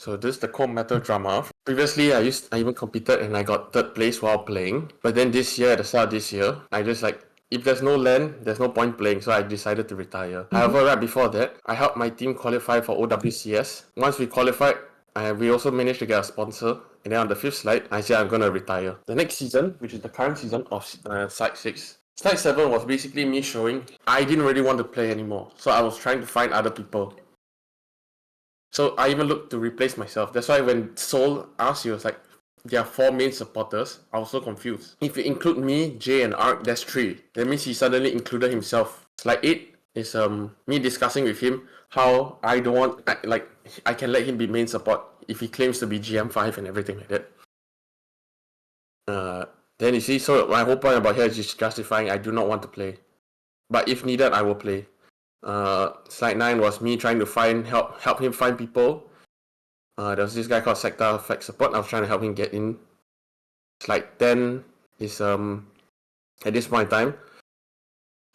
So this is the cold metal drama. Previously, I even competed and I got 3rd place while playing. But then this year, at the start of this year, I just like, if there's no LAN, there's no point playing, so I decided to retire. However, right before that, I helped my team qualify for OWCS. Once we qualified, we also managed to get a sponsor. And then on the 5th slide, I said I'm going to retire. The next season, which is the current season of Slide 6. Slide 7 was basically me showing I didn't really want to play anymore. So I was trying to find other people. So I even looked to replace myself. That's why when Soul asked, he was like, there are 4 main supporters. I was so confused. If you include me, Jay, and Ark, that's 3. That means he suddenly included himself. Slide 8 is me discussing with him how I don't want, I can let him be main support if he claims to be GM5 and everything like that. Then you see, so my whole point about here is just justifying I do not want to play. But if needed, I will play. Slide 9 was me trying to help him find people. There was this guy called Sector Effect Support. I was trying to help him get in. Slide 10 is at this point in time,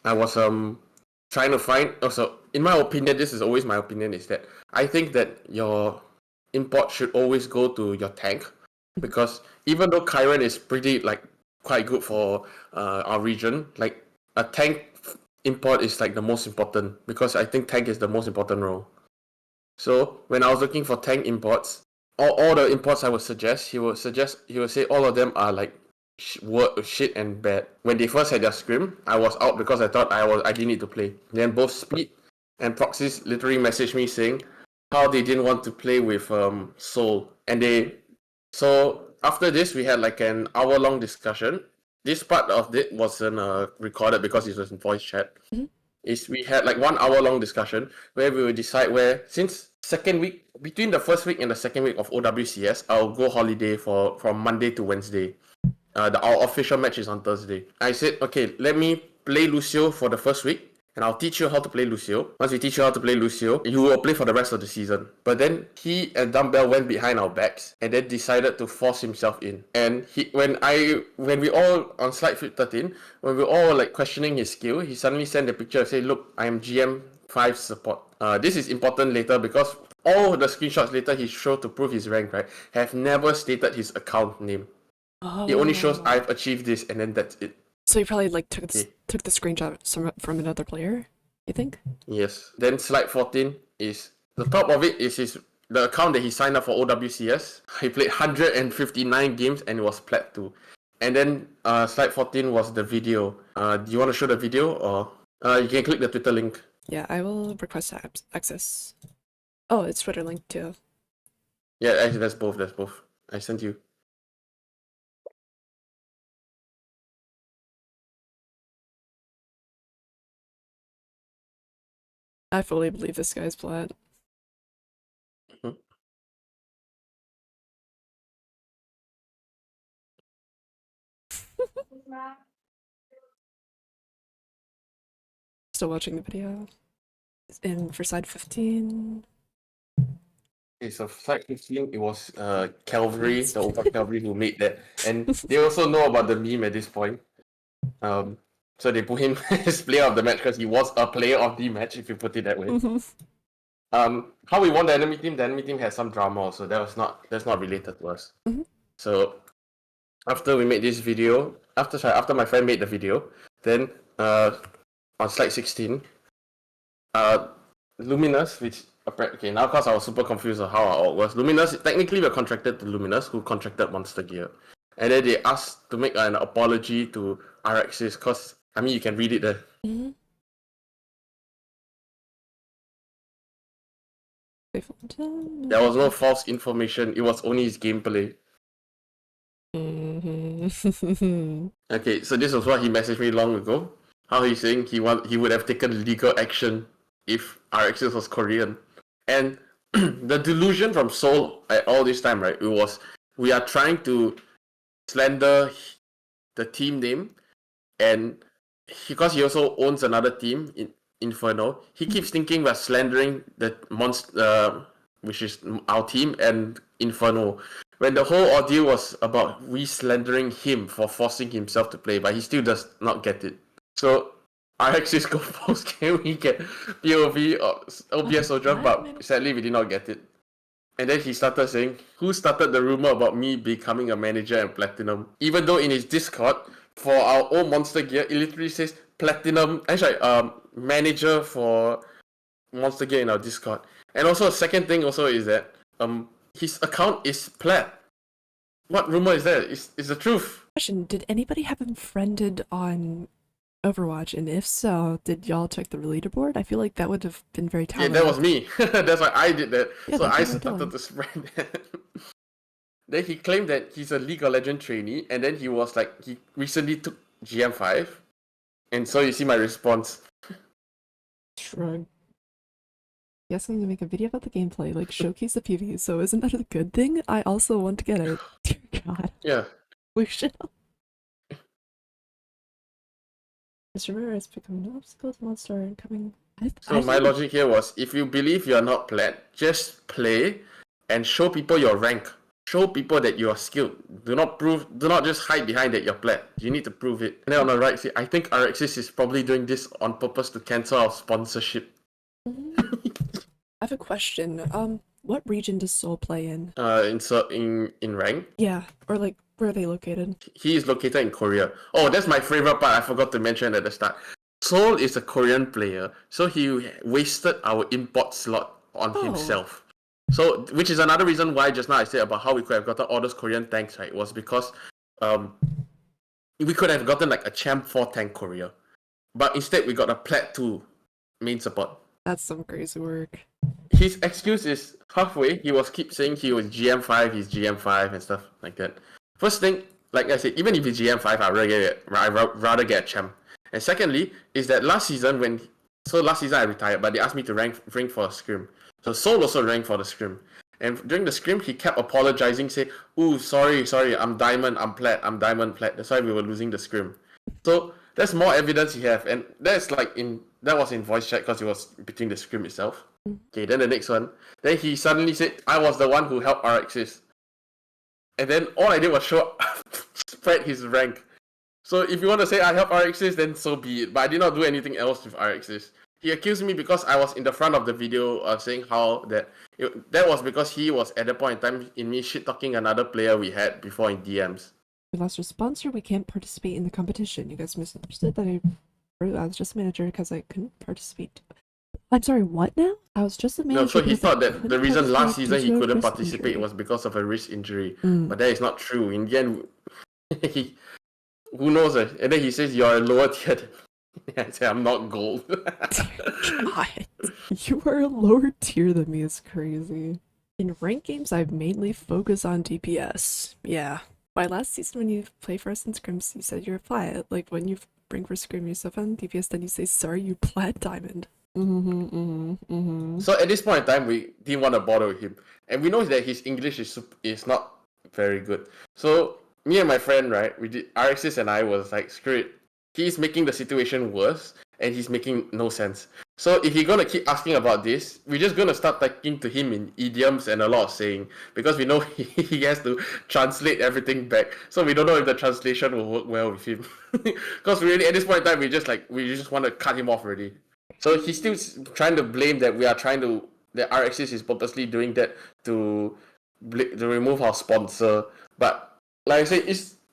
I was trying to find. Also, in my opinion, this is always my opinion, is that I think that your import should always go to your tank, because even though Kyron is pretty quite good for our region, like a tank import is like the most important, because I think tank is the most important role. So when I was looking for tank imports, all the imports I would suggest, he would say all of them are like shit and bad. When they first had their scrim, I was out because I thought I didn't need to play. Then both Speed and Proxies literally messaged me saying how they didn't want to play with Soul, and so after this we had like an hour-long discussion. This part of it wasn't recorded because it was in voice chat. Is we had like 1 hour-long discussion where we would decide where, since second week, between the first week and the second week of OWCS, I'll go holiday from Monday to Wednesday. Our official match is on Thursday. I said, okay, let me play Lucio for the first week, and I'll teach you how to play Lucio. Once we teach you how to play Lucio, you will play for the rest of the season. But then he and Dumbbell went behind our backs and then decided to force himself in. And when we all, on slide 13, when we all like questioning his skill, he suddenly sent a picture and said, look, I am GM5 support. This is important later because all the screenshots later he showed to prove his rank, right, have never stated his account name. It only shows I've achieved this, and then that's it. So you probably like took the screenshot from another player, you think? Yes. Then slide 14 is the top of it is the account that he signed up for OWCS. He played 159 games and it was plat 2. And then slide 14 was the video. Do you want to show the video, or you can click the Twitter link? Yeah, I will request access. Oh, it's Twitter link too. Yeah, actually that's both. I sent you. I fully believe this guy's plat. Still watching the video. And for side 15. Okay, so slide 15, it was Calvary, the Opa Calvary who made that. And they also know about the meme at this point. So they put him as player of the match because he was a player of the match, if you put it that way. How we won the enemy team had some drama also. That's not related to us. So after we made this video, after my friend made the video, then on slide 16, Luminous, which okay, now because I was super confused on how our org was. Luminous, technically we're contracted to Luminous, who contracted Monster Gear. And then they asked to make an apology to RXs, because, I mean, you can read it there. There was no false information, it was only his gameplay. Okay, so this was what he messaged me long ago. How he's saying he would have taken legal action if RXs was Korean. And the delusion from Seoul at all this time, right, it was we are trying to slander the team name, and because he also owns another team in Inferno, he keeps thinking we're slandering the monster, which is our team, and Inferno, when the whole ordeal was about we slandering him for forcing himself to play, but he still does not get it. So RX's go post game we get POV or OBS Soldier, but sadly we did not get it. And then he started saying, who started the rumor about me becoming a manager in Platinum? Even though in his Discord, for our old Monster Gear, it literally says Platinum, actually, manager for Monster Gear in our Discord. And also, a second thing also is that his account is Plat. What rumor is that? It's the truth. Question: did anybody have him friended on Overwatch? And if so, did y'all check the leaderboard? I feel like that would have been very telling. Yeah, that was me. That's why I did that. Yeah, so that's I very telling. started to spread that. Then he claimed that he's a League of Legends trainee, and then he was like, he recently took GM5. And so you see my response. Shrug. Yes, I'm gonna make a video about the gameplay, like showcase the PV. So isn't that a good thing? I also want to get it. Dear God. Yeah. We should. Just remember, it's becoming an obstacle to monster and coming. So my logic here was, if you believe you're not plat, just play and show people your rank. Show people that you are skilled. Do not just hide behind that you're plat. You need to prove it. And then on the right, see, I think RXS is probably doing this on purpose to cancel our sponsorship. I have a question. What region does Soul play in? In rank. Yeah, or like where are they located? He is located in Korea. Oh, that's my favorite part. I forgot to mention at the start. Soul is a Korean player, so he wasted our import slot on himself. So, which is another reason why just now I said about how we could have gotten all those Korean tanks, right? Was because we could have gotten like a Champ 4 tank Korea, but instead we got a Plat 2 main support. That's some crazy work. His excuse is halfway he was keep saying he was GM5, he's GM5 and stuff like that. First thing, like I said, even if he's GM5, I'd rather get a champ. And secondly, is that last season I retired, but they asked me to rank for a scrim. So Soul also ranked for the scrim. And during the scrim, he kept apologizing, say, "Ooh, sorry, I'm diamond, I'm plat, I'm diamond, plat. That's why we were losing the scrim." So that's more evidence he have, and that was in voice chat because it was between the scrim itself. Okay, then the next one. Then he suddenly said, "I was the one who helped RXS." And then all I did was spread his rank. So if you want to say I helped RXS, then so be it. But I did not do anything else with RXS. He accused me because I was in the front of the video saying how that was because he was at the point in time in me shit talking another player we had before in DMs. We lost our sponsor. We can't participate in the competition. You guys misunderstood that I was just a manager because I couldn't participate. I'm sorry, what now? I was just a manager. No, so he thought that the reason last season he couldn't participate was because of a wrist injury. But that is not true. In the end, who knows? And then he says you're a lower tier than me. I say I'm not gold. God, you are a lower tier than me. It's crazy. In ranked games, I've mainly focused on DPS. Yeah. My last season, when you play for us in scrims, you said you're flat. Like when you bring for scrim, you're so fun DPS, then you say, sorry, you plat diamond. So at this point in time, we didn't want to bother with him. And we know that his English is not very good. So me and my friend, right, we did RXS and I was like, screw it. He's making the situation worse and he's making no sense. So if he's gonna keep asking about this, we're just gonna start talking to him in idioms and a lot of saying, because we know he has to translate everything back. So we don't know if the translation will work well with him. Because really at this point in time we just want to cut him off already. So he's still trying to blame that that RXS is purposely doing that to remove our sponsor. But like I said,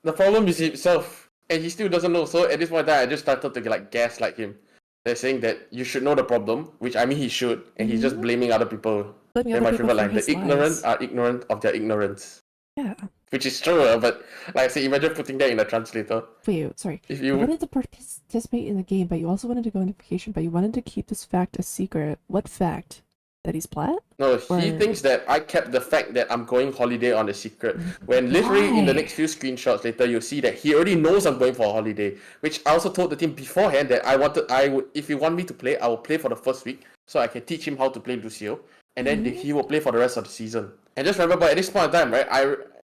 the problem is himself, and he still doesn't know. So at this point in time, I just started to gaslight him. They're saying that you should know the problem, which I mean he should, and he's just blaming other people. And my favorite line: the ignorant are ignorant of their ignorance. Yeah. Which is true, but like I said, imagine putting that in a translator. Wait, sorry. If you wanted to participate in the game, but you also wanted to go on vacation, but you wanted to keep this fact a secret. What fact? That he's plat? No, he thinks that I kept the fact that I'm going holiday on a secret. When literally in the next few screenshots later, you'll see that he already knows I'm going for a holiday. Which I also told the team beforehand that I would, if you want me to play, I will play for the first week so I can teach him how to play Lucio, and then he will play for the rest of the season. And just remember, at this point in time, right,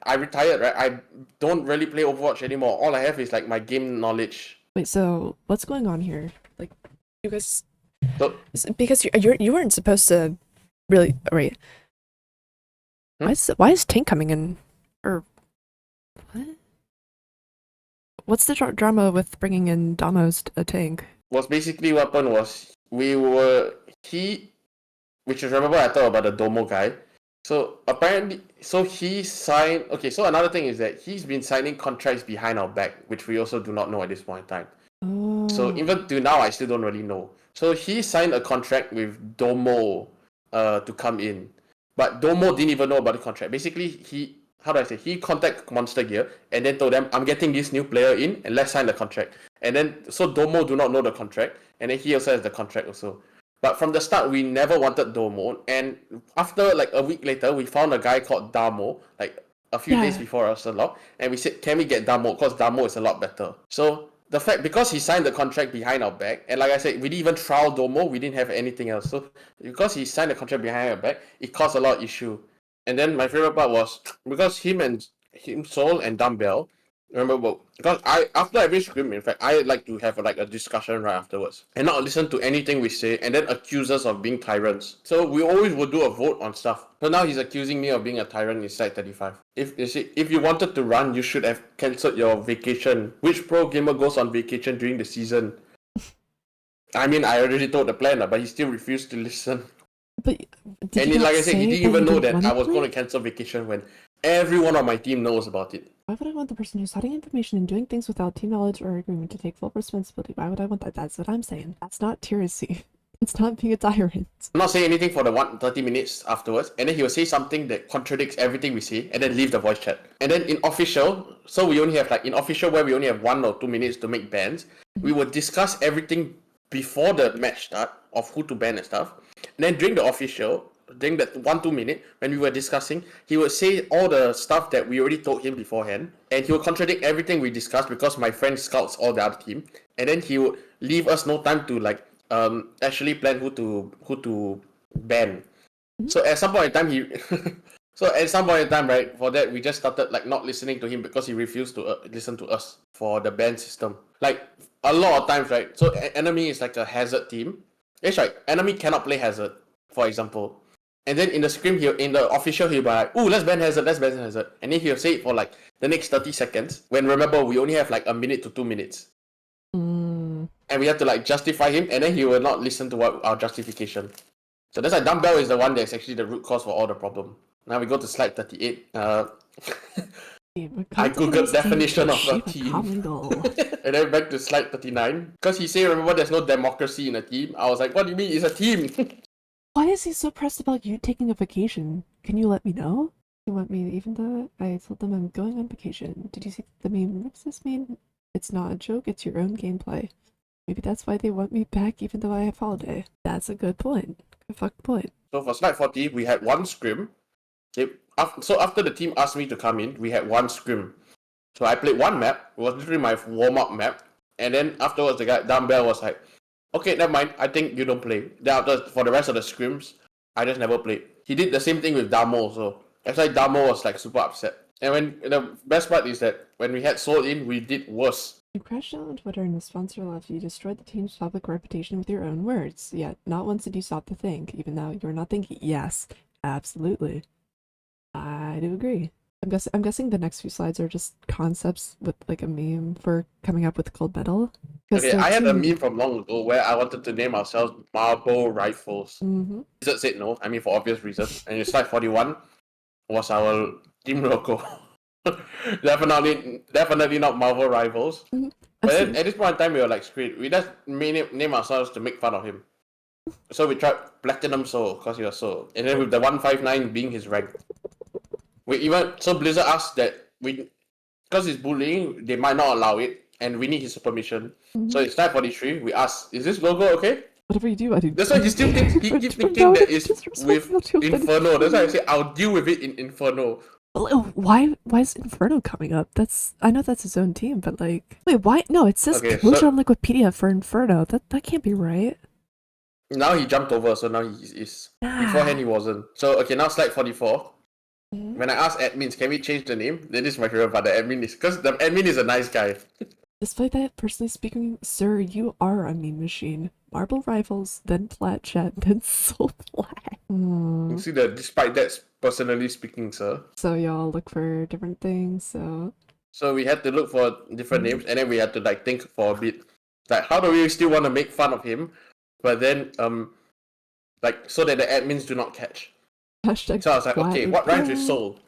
I retired, right? I don't really play Overwatch anymore. All I have is like my game knowledge. Wait, so what's going on here? Like, you guys. So, because you weren't supposed to really wait. Why is Tank coming in? Or what? What's the drama with bringing in Damos a tank? Was basically what happened was which is remember I talked about the Domo guy. So apparently, so he signed. Okay, so another thing is that he's been signing contracts behind our back, which we also do not know at this point in time. So Oh. even till now, I still don't really know. So he signed a contract with Domo, to come in, but Domo didn't even know about the contract. Basically, how do I say? He contacted Monster Gear and then told them, "I'm getting this new player in, and let's sign the contract." And then so Domo do not know the contract, and then he also has the contract also. But from the start, we never wanted Domo, and after like a week later, we found a guy called Damo, like a few days Yeah. before us a lot, and we said, "Can we get Damo? Because Damo is a lot better." So the fact, because he signed the contract behind our back, and like I said, we didn't even trial Domo, we didn't have anything else. So because he signed the contract behind our back, it caused a lot of issue. And then my favorite part was because him Soul and Dumbbell. Remember, well, because after every scrim, in fact, I like to have like a discussion right afterwards and not listen to anything we say and then accuse us of being tyrants. So we always would do a vote on stuff. So now he's accusing me of being a tyrant inside 35. If you wanted to run, you should have cancelled your vacation. Which pro gamer goes on vacation during the season? I mean, I already told the planner, but he still refused to listen. But did And you not like I said, he say didn't that even you know didn't that I want was to going to play? cancel vacation when everyone on my team knows about it. Why would I want the person who's hiding information and doing things without team knowledge or agreement to take full responsibility? Why would I want that? That's what I'm saying. That's not tyranny. It's not being a tyrant. I'm not saying anything for the 30 minutes afterwards, and then he will say something that contradicts everything we say, and then leave the voice chat. And then in official, so we only have like in official where we only have 1 or 2 minutes to make bans, we will discuss everything before the match start of who to ban and stuff. And then during the official, during that 1-2 minute when we were discussing, he would say all the stuff that we already told him beforehand, and he would contradict everything we discussed because my friend scouts all the other team, and then he would leave us no time to like actually plan who to ban. So at some point in time right, for that we just started like not listening to him because he refused to listen to us for the ban system. Like a lot of times, right? So enemy is like a hazard team. It's right. Enemy cannot play hazard, for example. And then in the scrim here, in the official, he'll be like, "Ooh, let's ban hazard, let's ban hazard." And then he'll say it for like the next 30 seconds. When remember we only have like a minute to 2 minutes. Mm. And we have to like justify him, and then he will not listen to what our justification. So that's why Dumbbell is the one that's actually the root cause for all the problem. Now we go to slide 38. I googled definition of a team. And then back to slide 39. Because he said, remember, there's no democracy in a team. I was like, what do you mean it's a team? Why is he so pressed about you taking a vacation? Can you let me know? You want me, even though I told them I'm going on vacation. Did you see the meme? What does this mean? It's not a joke, it's your own gameplay. Maybe that's why they want me back even though I have holiday. That's a good point. Good fucking point. So for slide 40, we had one scrim. So after the team asked me to come in, we had one scrim. So I played one map. It was literally my warm-up map. And then afterwards, the guy, Dumbbell, was like, okay, never mind. I think you don't play. Then after, for the rest of the scrims, I just never played. He did the same thing with Damo also. That's why Damo was like super upset. And when the best part is that when we had Soul in, we did worse. You crashed out on Twitter and the sponsor left. You destroyed the team's public reputation with your own words. Yet, not once did you stop to think, even though you're not thinking. Yes, absolutely. I do agree. I'm guessing the next few slides are just concepts with like a meme for coming up with cold metal. Okay, I had a meme from long ago where I wanted to name ourselves Marble Rifles. Mm-hmm. Wizard said no, I mean for obvious reasons. And in slide 41 was our team logo. definitely not Marvel Rivals. Mm-hmm. But then at this point in time, we were like, screw it. We just name ourselves to make fun of him. So we tried Platinum Soul because he was Soul. And then with the 159 being his rank. So Blizzard asked that because it's bullying, they might not allow it, and we need his permission. Mm-hmm. So it's slide 43. We asked, is this logo okay? Whatever you do, I do. That's why he keeps thinking that it's with Inferno. That's why I say I'll deal with it in Inferno. Why is Inferno coming up? I know that's his own team, but like, wait, why? No, it says Kamusha on Wikipedia for Inferno. That can't be right. Now he jumped over, so now he is. Beforehand he wasn't. So okay, now slide 44. Mm-hmm. When I asked admins, can we change the name? Then this is my favorite part. The admin is because the admin is a nice guy. Despite that, personally speaking, sir, you are a meme machine. Marble Rivals, then Flat Chat, then Soul Black. You see that despite that, personally speaking, sir. So y'all look for different things, So we had to look for different names, and then we had to like think for a bit. Like, how do we still want to make fun of him, but then like so that the admins do not catch? Hashtag So I was like, flat okay, or what rhymes with gold. soul?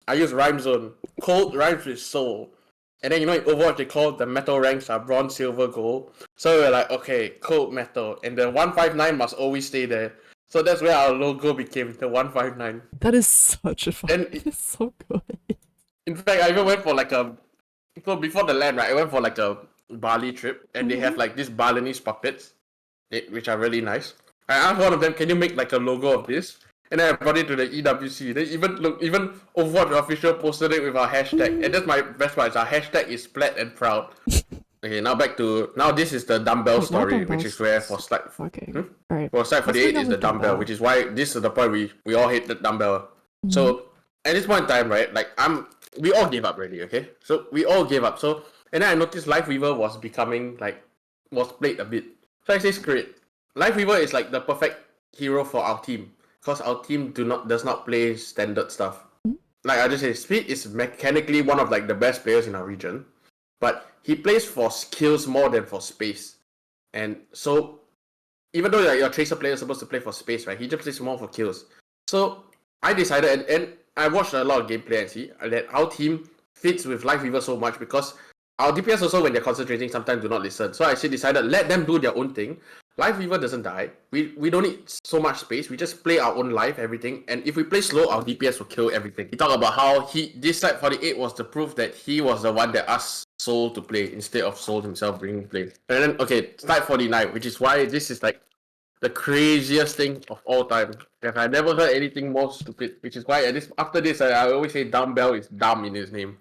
I use rhyme zone. Cold rhymes with soul. And then in Overwatch they call the metal ranks are bronze, silver, gold. So we're like, okay, cold metal. And the 159 must always stay there. So that's where our logo became the 159. That is such a fun. And It's so good. in fact, I even went for like a. So before the land, right, I went for like a Bali trip, and they have like these Balinese puppets, which are really nice. I asked one of them, "Can you make like a logo of this?" And then I brought it to the EWC. They even Overwatch official posted it with our hashtag, and that's my best part. Is our hashtag is splat and proud. Okay, now this is the dumbbell Wait, not story, which dumbbells. is where for slide. Okay. Hmm? Alright. For slide What's 48 going on is the with dumbbell, which is why this is the point we all hate the dumbbell. So at this point in time, right, like we all gave up already, okay? So we all gave up. So and then I noticed Life Weaver was becoming like was played a bit. So I say screw it. Life Weaver is like the perfect hero for our team. Because our team does not play standard stuff. Like I just say, Speed is mechanically one of like the best players in our region. But he plays for skills more than for space. And so even though your tracer player is supposed to play for space, right? He just plays more for kills. So I decided, and I watched a lot of gameplay and see that our team fits with Life Weaver so much because our DPS also, when they're concentrating, sometimes do not listen. So I actually decided let them do their own thing. Life Weaver doesn't die. We don't need so much space. We just play our own life, everything. And if we play slow, our DPS will kill everything. He talked about how this side 48 was the proof that he was the one that asked Soul to play instead of Soul himself bringing play. And then okay, slide 49, which is why this is like the craziest thing of all time. Because I never heard anything more stupid. Which is why after this, I always say Dumbbell is dumb in his name.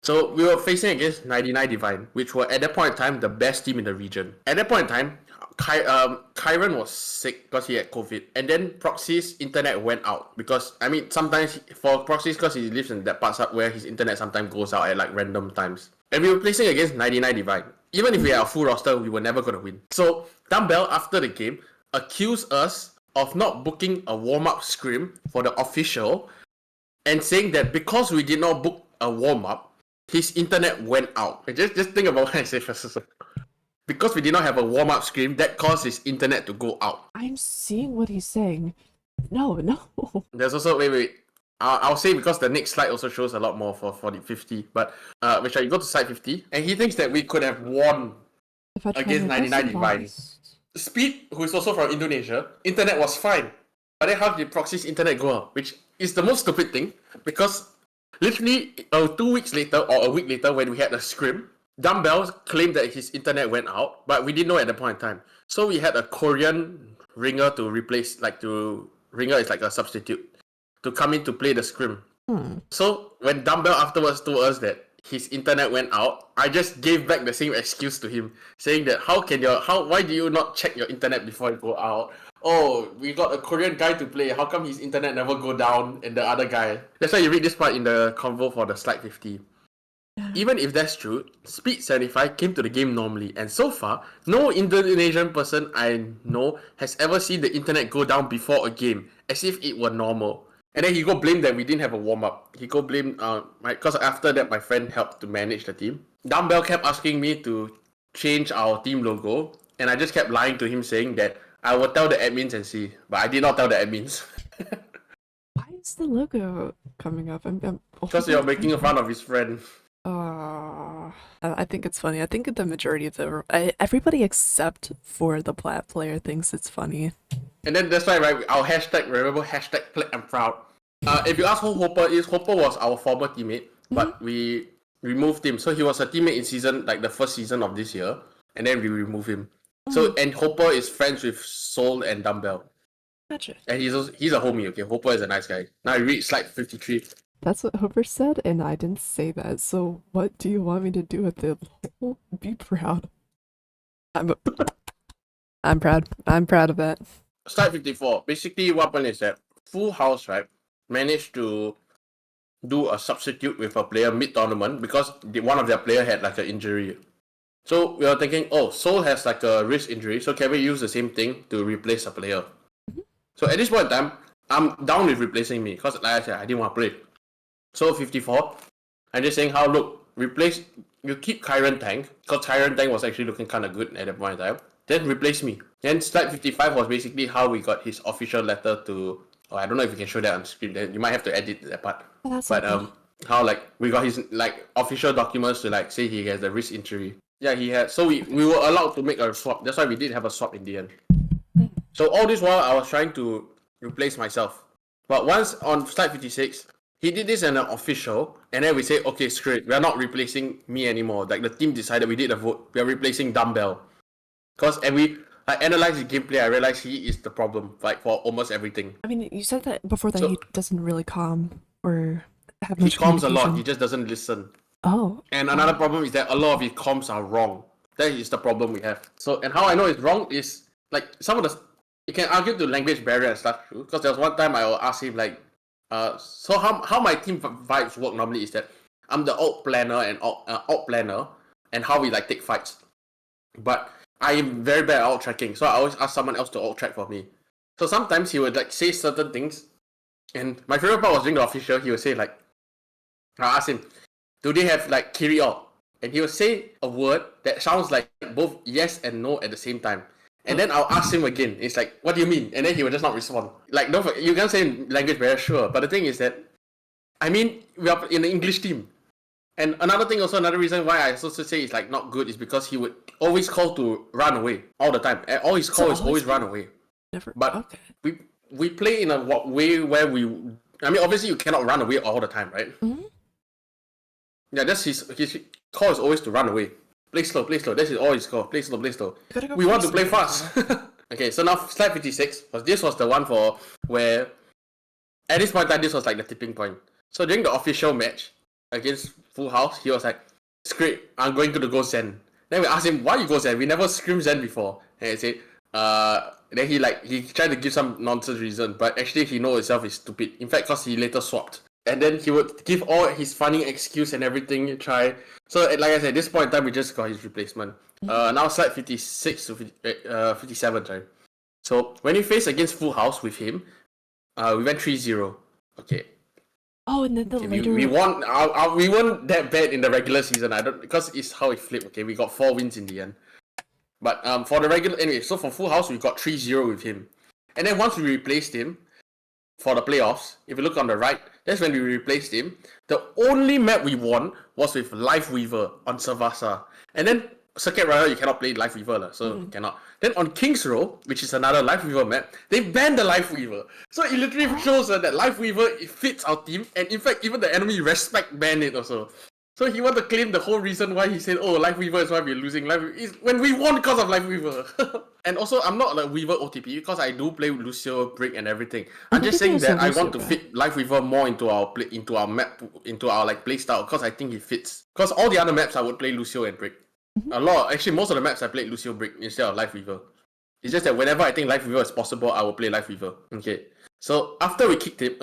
So we were facing against 99 Divine, which were at that point in time the best team in the region. At that point in time, Kyron was sick because he had COVID, and then Proxy's internet went out because sometimes for Proxy's because he lives in that parts where his internet sometimes goes out at like random times. And we were placing against 99 Divine. Even if we had a full roster, we were never gonna win. So Dumbbell after the game accused us of not booking a warm-up scrim for the official and saying that because we did not book a warm-up, his internet went out. Just think about what I say first. Because we did not have a warm-up screen, that caused his internet to go out. I'm seeing what he's saying. No. There's also wait. I'll say because the next slide also shows a lot more for the 50. But which you go to slide 50, and he thinks that we could have won against 99 Divine. Speed, who is also from Indonesia, internet was fine. But then how did Proxy's internet go out? Which is the most stupid thing because literally 2 weeks later or a week later when we had a scrim, Dumbbell claimed that his internet went out, but we didn't know at the point in time. So we had a Korean ringer to replace, ringer is like a substitute, to come in to play the scrim. So when Dumbbell afterwards told us that his internet went out, I just gave back the same excuse to him, saying that why do you not check your internet before you go out? Oh, we got a Korean guy to play. How come his internet never go down and the other guy? That's why you read this part in the convo for the slide 50. Even if that's true, Speed 75 came to the game normally, and so far, no Indonesian person I know has ever seen the internet go down before a game, as if it were normal. And then he go blame that we didn't have a warm-up. He go blame, because after that my friend helped to manage the team. Dumbbell kept asking me to change our team logo, and I just kept lying to him saying that I will tell the admins and see, but I did not tell the admins. Why is the logo coming up? Because you're making fun of his friend. I think it's funny. I think the majority of everybody except for the plat player thinks it's funny. And then that's why, right, our hashtag, remember, hashtag Plat and Proud. If you ask who Hopper is, Hopper was our former teammate, but we removed him. So he was a teammate in the first season of this year, and then we removed him. So, and Hopper is friends with Soul and Dumbbell. Gotcha. And he's a homie, okay? Hopper is a nice guy. Now you read slide 53. That's what Hopper said, and I didn't say that. So what do you want me to do with it? Be proud. I'm proud. I'm proud of that. Slide 54. Basically, what happened is that Full House, right, managed to do a substitute with a player mid-tournament because one of their player had like an injury. So we were thinking, oh, Soul has like a wrist injury, so can we use the same thing to replace a player? So at this point in time, I'm down with replacing me because like I said, I didn't want to play. So 54, I'm just saying how, look, you keep Kyron Tank, because Kyron Tank was actually looking kind of good at that point in time, then replace me. Then slide 55 was basically how we got his official letter to I don't know if you can show that on screen. Then you might have to edit that part. Oh, that's But okay. how like we got his like official documents to like say he has a wrist injury. Yeah, he had. So we were allowed to make a swap. That's why we did have a swap in the end. So all this while I was trying to replace myself. But once on slide 56, he did this in an official, and then we say, okay, screw it. We're not replacing me anymore. Like the team decided, we did a vote. We're replacing Dumbbell. Because I analyzed his gameplay, I realized he is the problem, like for almost everything. I mean, you said that before that So he doesn't really calm or have he much comms a lot, communication. he just doesn't listen. Oh, And another problem is that a lot of his comms are wrong. That is the problem we have. So, and how I know it's wrong is like some of the you can argue the language barrier and stuff too. Because there was one time I will ask him like, so how my team vibes work normally is that I'm the alt planner and alt planner, and how we like take fights. But I am very bad at alt tracking, so I always ask someone else to alt track for me. So sometimes he would like say certain things, and my favorite part was during the official. He would say like, I asked him, do they have like carry out? And he would say a word that sounds like both yes and no at the same time. And then I'll ask him again. It's like, what do you mean? And then he would just not respond. Like, you can say language barrier, sure. But the thing is that, I mean, we are in the English team. And another reason why I also say it's like not good is because he would always call to run away all the time. And all his call is always run away. Never. But okay. we play in a way where I mean, obviously you cannot run away all the time, right? Mm-hmm. Yeah, that's his call is always to run away. Play slow, play slow. This is all his call. Play slow, play slow. We want to play fast. Okay, so now slide 56. This was the one for where at this point in time, this was like the tipping point. So during the official match against Full House, he was like, "Great, I'm going to go Zen." Then we asked him, "Why you go Zen? We never screamed Zen before." And he said, Then he tried to give some nonsense reason, but actually he knows himself is stupid. In fact, because he later swapped. And then he would give all his funny excuse and everything, try. So, like I said, at this point in time, we just got his replacement. Now slide 56 to 57, sorry. So, when we faced against Full House with him, we went 3-0. Okay. Oh, and then the later... We won we weren't that bad in the regular season. Because it's how it flipped, okay? We got 4 wins in the end. But for the regular... Anyway, so for Full House, we got 3-0 with him. And then once we replaced him, for the playoffs, if you look on the right, that's when we replaced him. The only map we won was with Life Weaver on Savasa. And then Circuit Rider, you cannot play Life Weaver, so you cannot. Then on King's Row, which is another Life Weaver map, they banned the Life Weaver. So it literally shows that Life Weaver, it fits our team, and in fact, even the enemy respect banned it also. So he wanted to claim the whole reason why he said, oh, Life Weaver is why we're losing. Life Weaver is when we won because of Life Weaver. And also, I'm not like Weaver OTP because I do play Lucio, Brick, and everything. I'm just saying that I want to fit Life Weaver more into our map, into our like play style because I think he fits. Because all the other maps I would play Lucio and Brick. Actually, most of the maps I played Lucio Brick instead of Life Weaver. It's just that whenever I think Life Weaver is possible, I will play Life Weaver. Okay. So after we kicked him,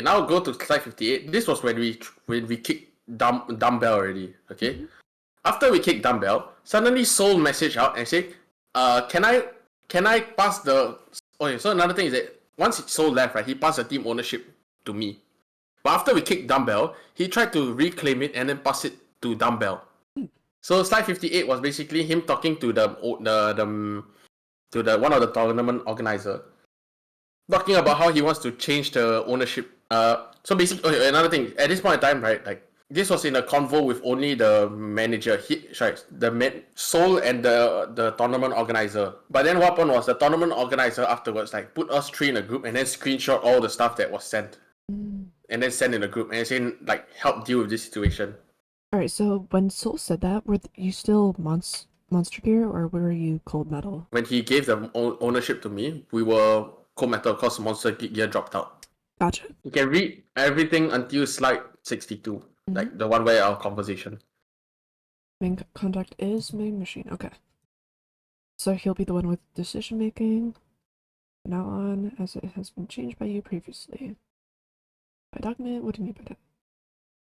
now go to slide 58. This was when we kicked Dumbbell already. Okay. After we kicked Dumbbell, suddenly Soul messaged out and said, can I pass the... Okay, so another thing is that once Soul left, right, he passed the team ownership to me. But after we kicked Dumbbell, he tried to reclaim it and then pass it to Dumbbell. So slide 58 was basically him talking to the one of the tournament organizer, talking about how he wants to change the ownership. So basically, another thing, at this point in time, right, like this was in a convo with only the manager, Soul and the tournament organizer. But then what happened was the tournament organizer afterwards like put us 3 in a group and then screenshot all the stuff that was sent. And then send in a group and saying like help deal with this situation. Alright, so when Soul said that, were you still Monster Gear or were you Cold Metal? When he gave the ownership to me, we were Cold Metal because Monster Gear dropped out. Gotcha. You can read everything until slide 62, like the one where our conversation. Main contact is main machine. Okay. So he'll be the one with decision making. Now on, as it has been changed by you previously. By document, what do you mean by that?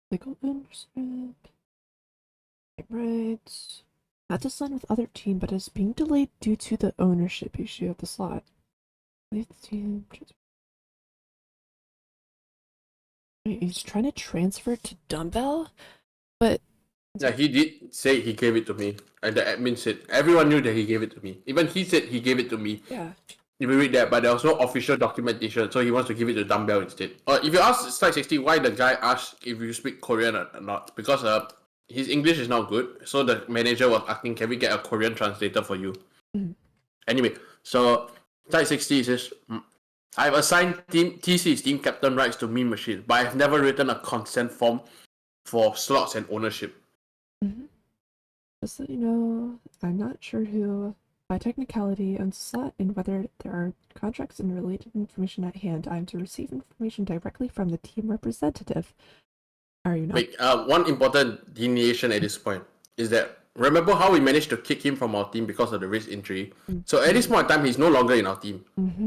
Legal ownership. Rights. Not to sign with other team, but is being delayed due to the ownership issue of the slot. He's trying to transfer it to Dumbbell, but... Yeah, he did say he gave it to me. And the admin said, everyone knew that he gave it to me. Even he said he gave it to me. Yeah. If you read that, but there was no official documentation, so he wants to give it to Dumbbell instead. Or if you ask Strike 60 why the guy asked if you speak Korean or not, because his English is not good, so the manager was asking, can we get a Korean translator for you? Mm. Anyway, so Strike 60 says, I've assigned TC's team captain rights to Mean Machine, but I've never written a consent form for slots and ownership. Mm-hmm. Just so you know, I'm not sure who, by technicality, owns the slot and whether there are contracts and related information at hand. I'm to receive information directly from the team representative. Are you not? Wait, one important delineation at this point is that remember how we managed to kick him from our team because of the wrist injury? So at this point in time, he's no longer in our team.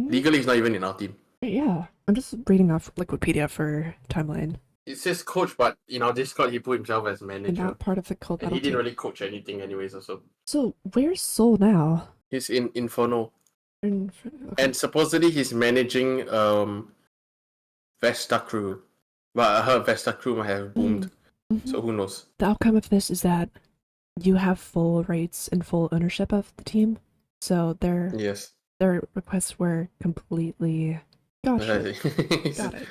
Legally, he's not even in our team. Yeah, I'm just reading off Wikipedia for timeline. It says coach, but in our Discord, he put himself as manager. And not part of the cult. And he didn't really coach anything anyways also. So where's Soul now? He's in Inferno. Okay. And supposedly he's managing Vesta Crew. But I heard Vesta Crew might have boomed. So who knows? The outcome of this is that you have full rights and full ownership of the team. So their requests were completely got it.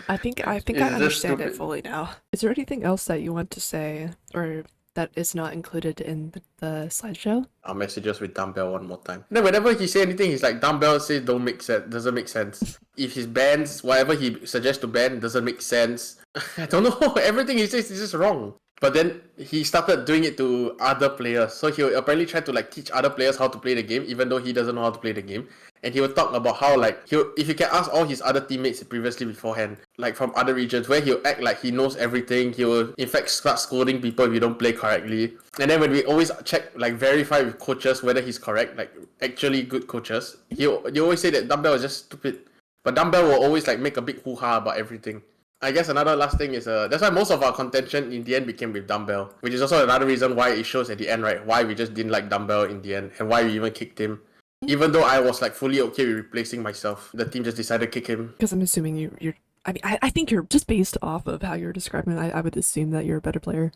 I think I understand it fully now. Is there anything else that you want to say or that is not included in the slideshow? I'll message us with Dumbbell one more time. Then whenever he say anything, he's like, Dumbbell says doesn't make sense. If he bans whatever he suggests to ban doesn't make sense. I don't know. Everything he says is just wrong. But then he started doing it to other players. So he apparently tried to teach other players how to play the game, even though he doesn't know how to play the game. And he would talk about how if you can ask all his other teammates previously beforehand, from other regions, where he'll act like he knows everything. He will in fact start scolding people if you don't play correctly. And then when we always check, verify with coaches whether he's correct, actually good coaches, he always say that Dumbbell is just stupid. But Dumbbell will always make a big hoo-ha about everything. I guess another last thing is that's why most of our contention in the end became with Dumbbell, which is also another reason why it shows at the end, right? Why we just didn't like Dumbbell in the end and why we even kicked him. Even though I was fully okay with replacing myself, the team just decided to kick him. Because I'm assuming you're I mean, I think you're just based off of how you're describing it. I would assume that you're a better player.